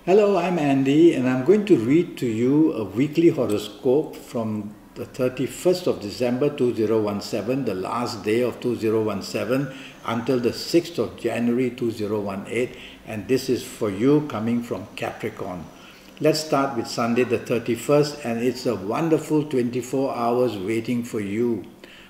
Hello, I'm Andy, and I'm going to read to you a weekly horoscope from the 31st of December 2017, the last day of 2017, until the 6th of January 2018, and this is for you coming from Capricorn. Let's start with Sunday the 31st, and it's a wonderful 24 hours waiting for you.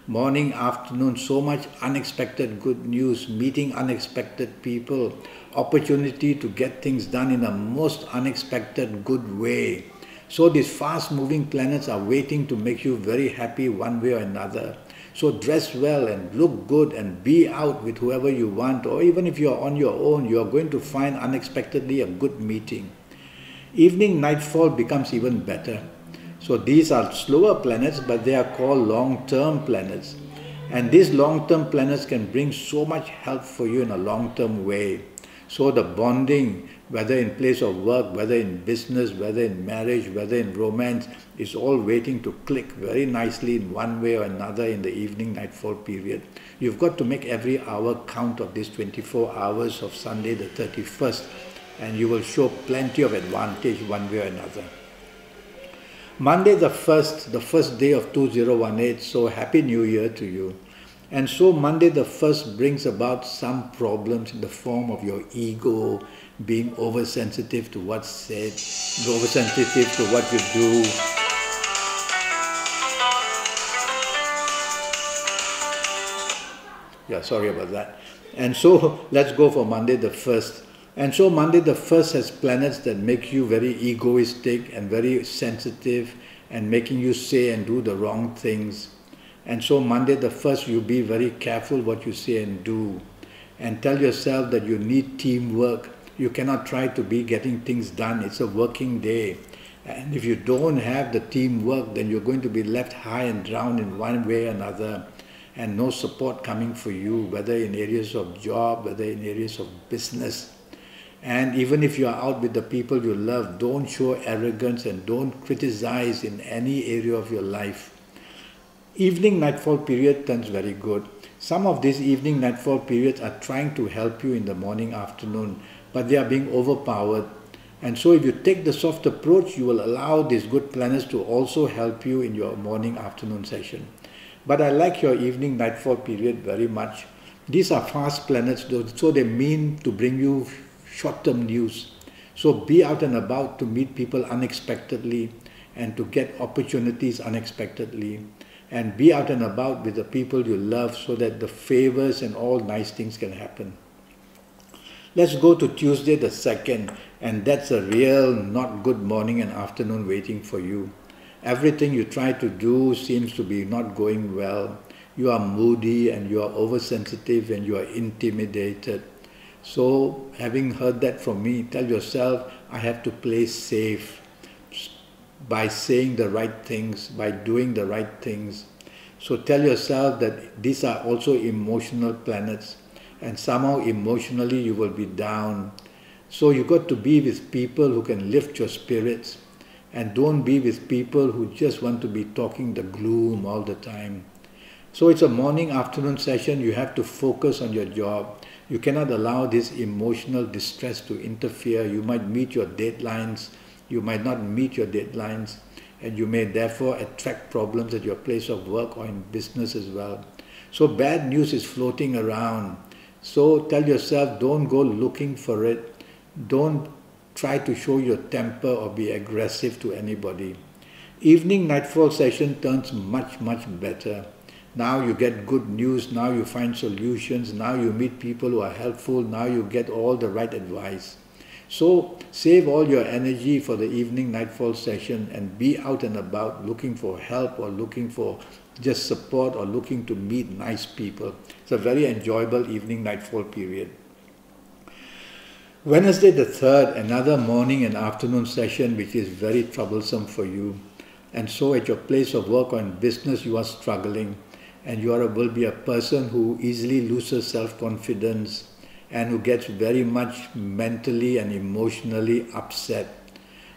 Morning, afternoon, so much unexpected good news, meeting unexpected people, opportunity to get things done in a most unexpected good way. So these fast-moving planets are waiting to make you very happy one way or another. So dress well and look good and be out with whoever you want, or even if you're on your own, you're going to find unexpectedly a good meeting. Evening nightfall becomes even better. So these are slower planets, but they are called long-term planets. And these long-term planets can bring so much help for you in a long-term way. So the bonding, whether in place of work, whether in business, whether in marriage, whether in romance, is all waiting to click very nicely in one way or another in the evening nightfall period. You've got to make every hour count of these 24 hours of Sunday the 31st, and you will show plenty of advantage one way or another. Monday the 1st day of 2018, so Happy New Year to you. And so Monday the 1st brings about some problems in the form of your ego, being oversensitive to what's said, oversensitive to what you do. Yeah, sorry about that. And so let's go for Monday the 1st. And so Monday the 1st has planets that make you very egoistic and very sensitive and making you say and do the wrong things. And so Monday the 1st, you be very careful what you say and do. And tell yourself that you need teamwork. You cannot try to be getting things done. It's a working day. And if you don't have the teamwork, then you're going to be left high and drowned in one way or another. And no support coming for you, whether in areas of job, whether in areas of business. And even if you are out with the people you love, don't show arrogance and don't criticize in any area of your life. Evening nightfall period turns very good. Some of these evening nightfall periods are trying to help you in the morning, afternoon, but they are being overpowered. And so if you take the soft approach, you will allow these good planets to also help you in your morning, afternoon session. But I like your evening nightfall period very much. These are fast planets, so they mean to bring you short-term news. So be out and about to meet people unexpectedly and to get opportunities unexpectedly. And be out and about with the people you love so that the favors and all nice things can happen. Let's go to Tuesday the 2nd, and that's a real not good morning and afternoon waiting for you. Everything you try to do seems to be not going well. You are moody and you are oversensitive and you are intimidated. So, having heard that from me, tell yourself, I have to play safe by saying the right things, by doing the right things. So tell yourself that these are also emotional planets, and somehow emotionally you will be down. So you got to be with people who can lift your spirits, and don't be with people who just want to be talking the gloom all the time. So it's a morning, afternoon session. You have to focus on your job. You cannot allow this emotional distress to interfere. You might meet your deadlines. You might not meet your deadlines. And you may therefore attract problems at your place of work or in business as well. So bad news is floating around. So tell yourself, don't go looking for it. Don't try to show your temper or be aggressive to anybody. Evening nightfall session turns much, much better. Now you get good news, now you find solutions, now you meet people who are helpful, now you get all the right advice. So save all your energy for the evening nightfall session and be out and about looking for help or looking for just support or looking to meet nice people. It's a very enjoyable evening nightfall period. Wednesday the 3rd, another morning and afternoon session which is very troublesome for you. And so at your place of work or in business you are struggling. And you will be a person who easily loses self-confidence and who gets very much mentally and emotionally upset.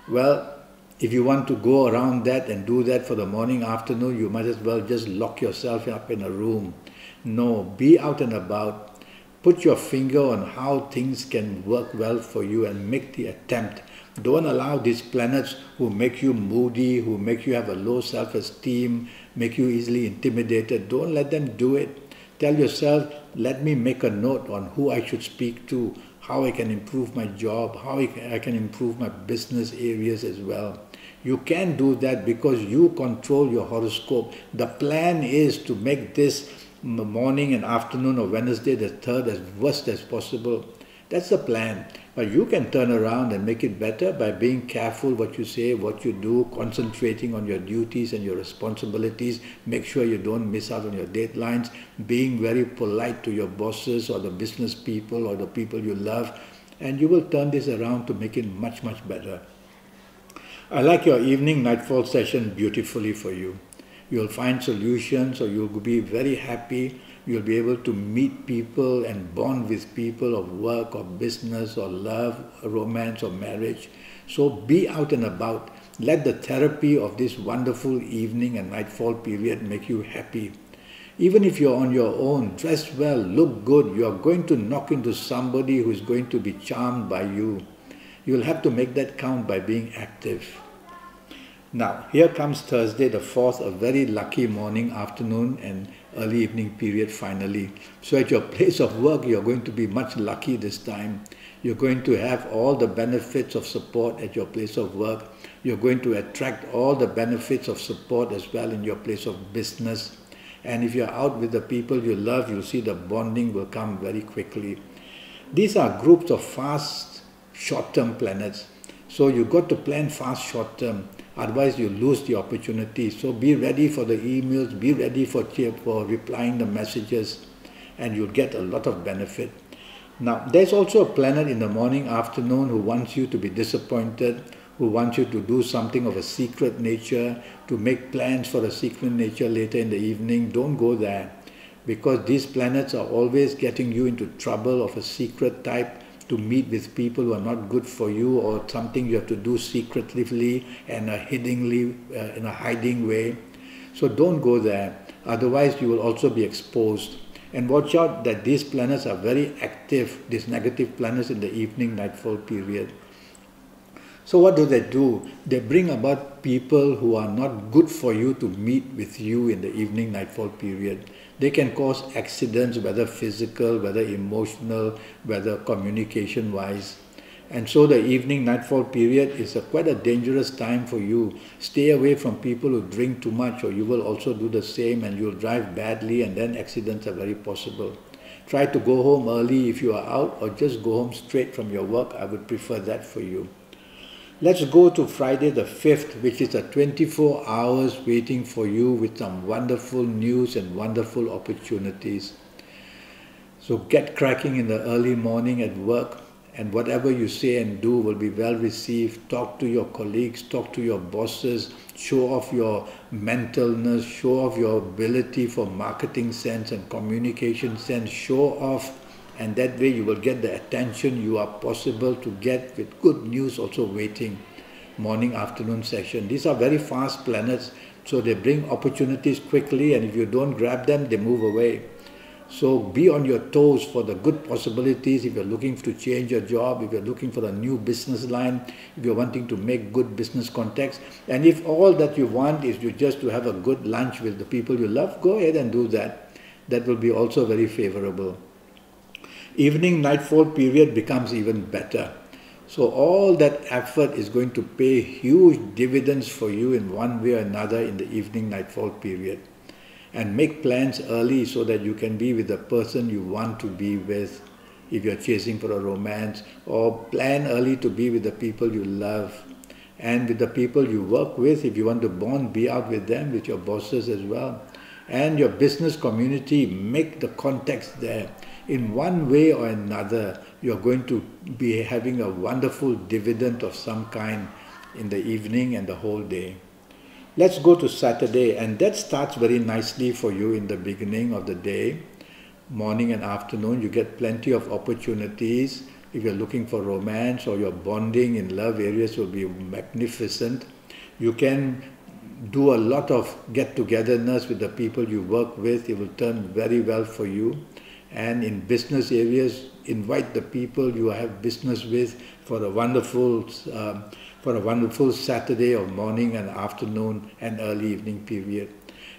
Well, if you want to go around that and do that for the morning, afternoon, you might as well just lock yourself up in a room. No, be out and about. put your finger on how things can work well for you and make the attempt. Don't allow these planets who make you moody, who make you have a low self-esteem, make you easily intimidated. Don't let them do it. Tell yourself, let me make a note on who I should speak to, how I can improve my job, how I can improve my business areas as well. You can do that because you control your horoscope. The plan is to make this morning and afternoon of Wednesday the 3rd as worst as possible. That's the plan. But you can turn around and make it better by being careful what you say, what you do, concentrating on your duties and your responsibilities. Make sure you don't miss out on your deadlines, being very polite to your bosses or the business people or the people you love, and you will turn this around to make it much, much better. I like your evening nightfall session beautifully for you. You'll find solutions, or you'll be very happy. You'll be able to meet people and bond with people of work or business or love, romance or marriage. So be out and about. Let the therapy of this wonderful evening and nightfall period make you happy. Even if you're on your own, dress well, look good, you're going to knock into somebody who is going to be charmed by you. You'll have to make that count by being active. Now, here comes Thursday the 4th, a very lucky morning, afternoon and early evening period finally. So at your place of work, you're going to be much lucky this time. You're going to have all the benefits of support at your place of work. You're going to attract all the benefits of support as well in your place of business. And if you're out with the people you love, you'll see the bonding will come very quickly. These are groups of fast, short-term planets. So you've got to plan fast, short-term. Otherwise, you lose the opportunity. So be ready for the emails, be ready for replying the messages, and you'll get a lot of benefit. Now, there's also a planet in the morning, afternoon who wants you to be disappointed, who wants you to do something of a secret nature, to make plans for a secret nature later in the evening. Don't go there, because these planets are always getting you into trouble of a secret type, to meet with people who are not good for you, or something you have to do secretively and in a hiding way. So don't go there. Otherwise, you will also be exposed. And watch out that these planets are very active, these negative planets in the evening nightfall period. So what do? They bring about people who are not good for you to meet with you in the evening nightfall period. They can cause accidents, whether physical, whether emotional, whether communication-wise. And so the evening nightfall period is quite a dangerous time for you. Stay away from people who drink too much, or you will also do the same and you'll drive badly, and then accidents are very possible. Try to go home early if you are out, or just go home straight from your work. I would prefer that for you. Let's go to Friday the 5th, which is a 24 hours waiting for you with some wonderful news and wonderful opportunities. So get cracking in the early morning at work, and whatever you say and do will be well received. Talk to your colleagues, talk to your bosses, show off your mentalness, show off your ability for marketing sense and communication sense, show off. And that way you will get the attention you are possible to get with good news also waiting. Morning, afternoon session. These are very fast planets, so they bring opportunities quickly, and if you don't grab them, they move away. So be on your toes for the good possibilities if you're looking to change your job, if you're looking for a new business line, if you're wanting to make good business contacts. And if all that you want is just to have a good lunch with the people you love, go ahead and do that. That will be also very favorable. Evening nightfall period becomes even better. So all that effort is going to pay huge dividends for you in one way or another in the evening nightfall period. And make plans early so that you can be with the person you want to be with if you're chasing for a romance, or plan early to be with the people you love. And with the people you work with, if you want to bond, be out with them, with your bosses as well. And your business community, make the contacts there. In one way or another, you're going to be having a wonderful dividend of some kind in the evening and the whole day. Let's go to Saturday, and that starts very nicely for you in the beginning of the day. Morning and afternoon, you get plenty of opportunities. If you're looking for romance or you're bonding in love areas, will be magnificent. You can do a lot of get-togetherness with the people you work with. It will turn very well for you. And in business areas, invite the people you have business with for a wonderful Saturday or morning and afternoon and early evening period.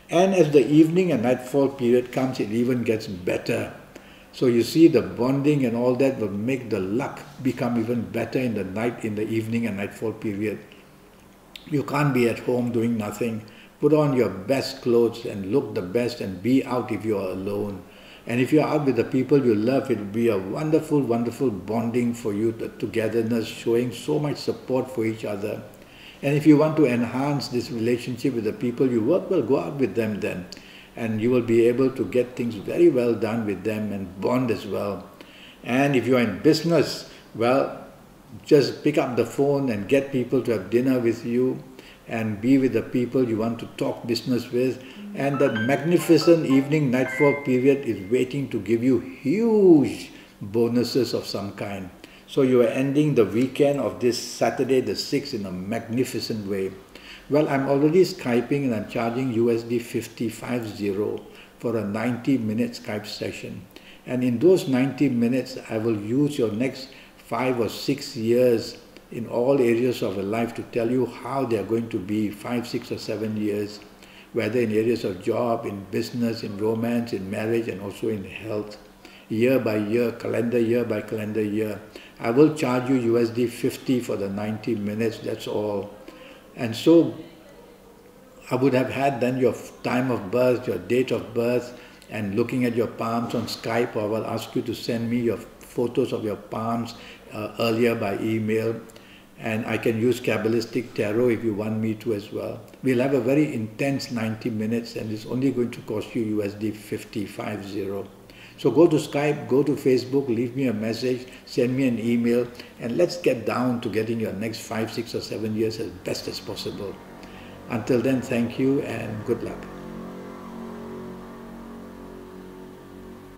And as the evening and nightfall period comes, it even gets better. So you see, the bonding and all that will make the luck become even better in the night, in the evening and nightfall period. You can't be at home doing nothing. Put on your best clothes and look the best and be out if you are alone. And if you are out with the people you love, it will be a wonderful, wonderful bonding for you, the togetherness, showing so much support for each other. And if you want to enhance this relationship with the people you work, well, go out with them then. And you will be able to get things very well done with them and bond as well. And if you are in business, well, just pick up the phone and get people to have dinner with you and be with the people you want to talk business with. And that magnificent evening nightfall period is waiting to give you huge bonuses of some kind. So you are ending the weekend of this Saturday the 6th in a magnificent way. Well, I'm already Skyping and I'm charging USD 50 for a 90-minute Skype session. And in those 90 minutes, I will use your next 5 or 6 years in all areas of your life to tell you how they are going to be 5, 6 or 7 years, whether in areas of job, in business, in romance, in marriage, and also in health. Year by year, calendar year by calendar year. I will charge you USD 50 for the 90 minutes, that's all. And so I would have had then your time of birth, your date of birth, and looking at your palms on Skype, or I will ask you to send me your photos of your palms earlier by email. And I can use Kabbalistic Tarot if you want me to as well. We'll have a very intense 90 minutes and it's only going to cost you USD 50. So go to Skype, go to Facebook, leave me a message, send me an email, and let's get down to getting your next 5, 6 or 7 years as best as possible. Until then, thank you and good luck.